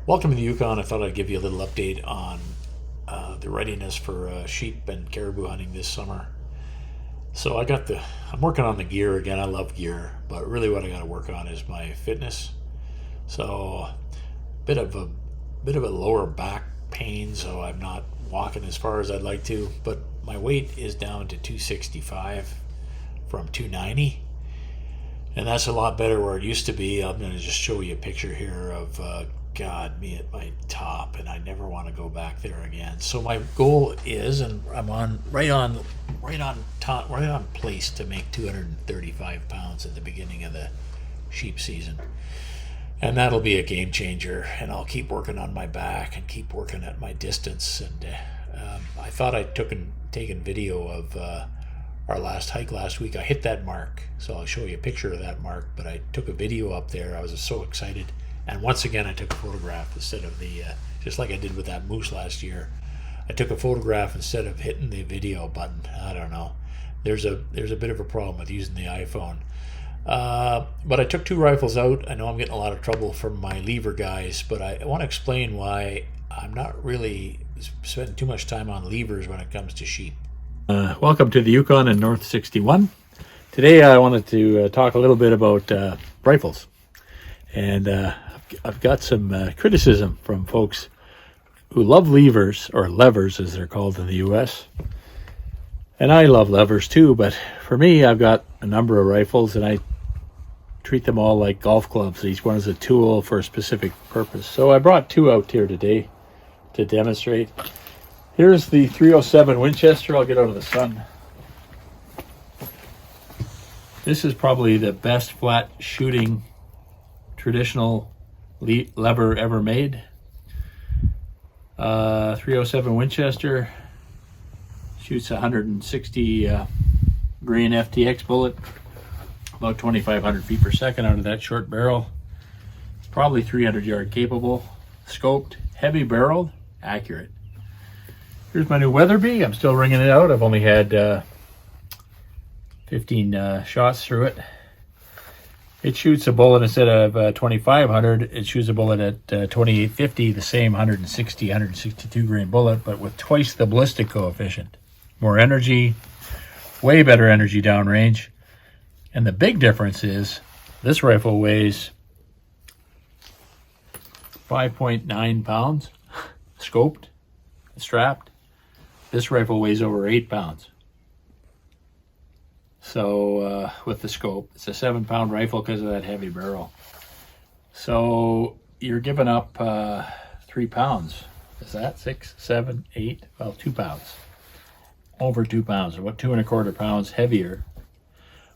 Welcome to the Yukon. I thought I'd give you a little update on the readiness for sheep and caribou hunting this summer. So I'm working on the gear again. I love gear, but really what I got to work on is my fitness. So bit of a bit of a lower back pain, so I'm not walking as far as I'd like to. But my weight is down to 265 from 290, and that's a lot better where it used to be. I'm going to just show you a picture here of me at my top, and I never want to go back there again. So my goal is, and I'm on right on place to make 235 pounds at the beginning of the sheep season, and that'll be a game changer. And I'll keep working on my back and keep working at my distance. And I thought I'd taken video of our last hike last week. I hit that mark, so I'll show you a picture of that mark. But I took a video up there. I was so excited. And once again, I took a photograph instead of just like I did with that moose last year. I took a photograph instead of hitting the video button. I don't know. There's a bit of a problem with using the iPhone. But I took two rifles out. I know I'm getting a lot of trouble from my lever guys, but I want to explain why I'm not really spending too much time on levers when it comes to sheep. Welcome to the Yukon in North 61. Today I wanted to talk a little bit about rifles. And I've got some criticism from folks who love levers, or levers as they're called in the U.S. And I love levers too, but for me, I've got a number of rifles, and I treat them all like golf clubs. Each one is a tool for a specific purpose. So I brought two out here today to demonstrate. Here's the 307 Winchester. I'll get out of the sun. This is probably the best flat shooting traditional lever ever made. 307 Winchester shoots 160 grain FTX bullet, about 2,500 feet per second out of that short barrel. Probably 300 yard capable, scoped, heavy barreled, accurate. Here's my new Weatherby. I'm still ringing it out. I've only had 15 shots through it. It shoots a bullet instead of 2,500. It shoots a bullet at 2,850, the same 160, 162 grain bullet, but with twice the ballistic coefficient. More energy, way better energy downrange. And the big difference is this rifle weighs 5.9 pounds, scoped, strapped. This rifle weighs over 8 pounds. So with the scope, it's a 7-pound rifle because of that heavy barrel. So you're giving up 3 pounds. Is that 6, 7, 8? Well, 2 pounds. Over 2 pounds, or what, 2¼ pounds heavier.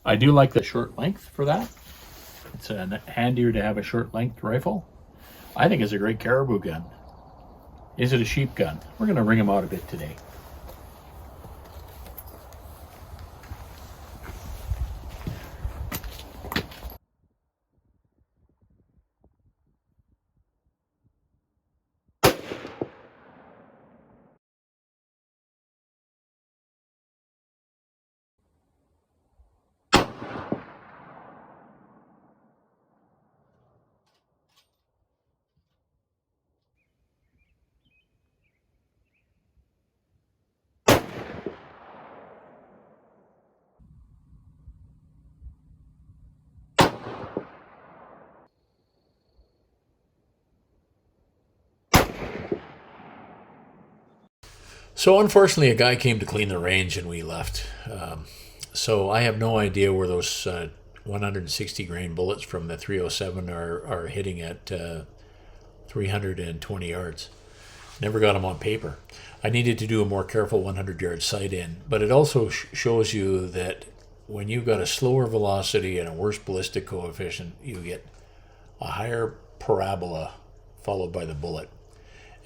I do like the short length for that. It's handier to have a short length rifle. I think it's a great caribou gun. Is it a sheep gun? We're going to ring them out a bit today. So unfortunately, a guy came to clean the range and we left. So I have no idea where those 160 grain bullets from the 307 are hitting at 320 yards. Never got them on paper. I needed to do a more careful 100 yard sight in, but it also shows you that when you've got a slower velocity and a worse ballistic coefficient, you get a higher parabola followed by the bullet.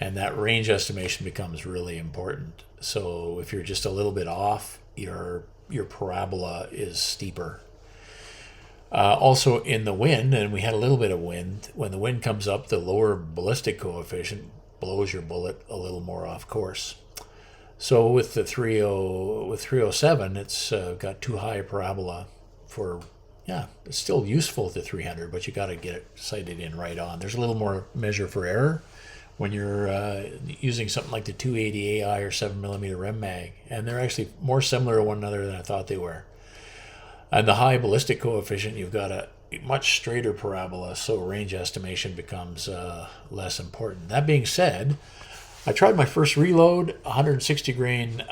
And that range estimation becomes really important. So if you're just a little bit off, your parabola is steeper. Also in the wind, and we had a little bit of wind, when the wind comes up, the lower ballistic coefficient blows your bullet a little more off course. So with the 307, it's got too high a parabola for, it's still useful to 300, but you got to get it sighted in right on. There's a little more measure for error. when you're using something like the 280 AI or 7mm Rem mag, and they're actually more similar to one another than I thought they were. And the high ballistic coefficient, you've got a much straighter parabola, so range estimation becomes less important. That being said, I tried my first reload, 160 grain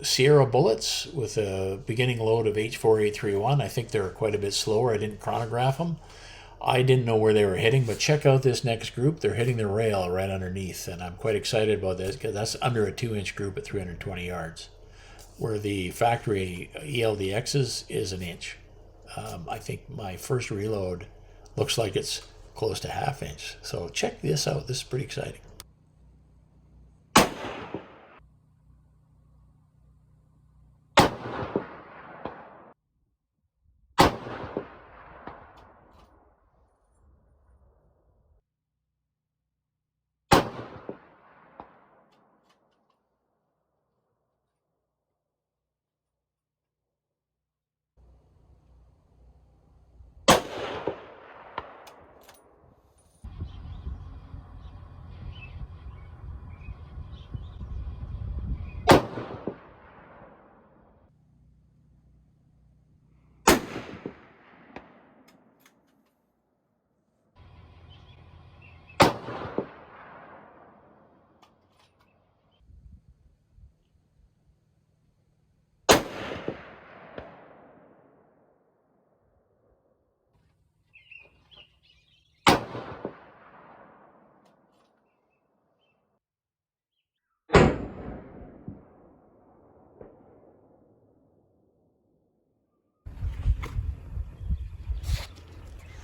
Sierra bullets with a beginning load of H4831. I think they're quite a bit slower. I didn't chronograph them. I didn't know where they were hitting, but check out this next group. They're hitting the rail right underneath, and I'm quite excited about this because that's under a 2-inch group at 320 yards, where the factory ELDXs is an inch. I think my first reload looks like it's close to half-inch. So check this out. This is pretty exciting.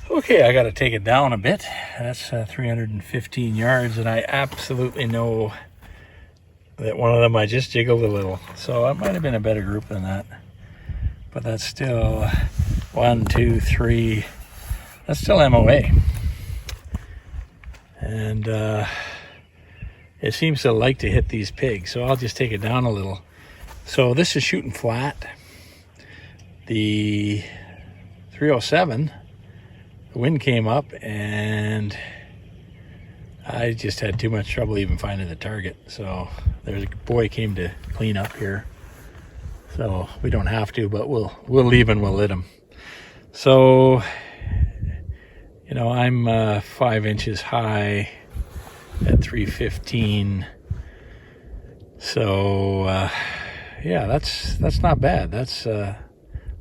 Okay, I got to take it down a bit. That's 315 yards, and I absolutely know that one of them I just jiggled a little. So it might have been a better group than that. But that's still 1, 2, 3. That's still MOA. And it seems to like to hit these pigs, so I'll just take it down a little. So this is shooting flat. The 307, the wind came up and I just had too much trouble even finding the target. So there's a boy came to clean up here. So we don't have to, but we'll leave and we'll hit him. So, you know, I'm 5 inches high at 315. So yeah, that's not bad. That's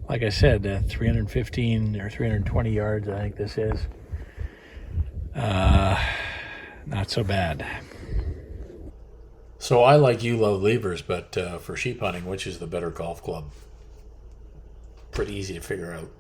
like I said, 315 or 320 yards, I think this is. Not so bad. So I, like you, love levers, but for sheep hunting, which is the better golf club? Pretty easy to figure out.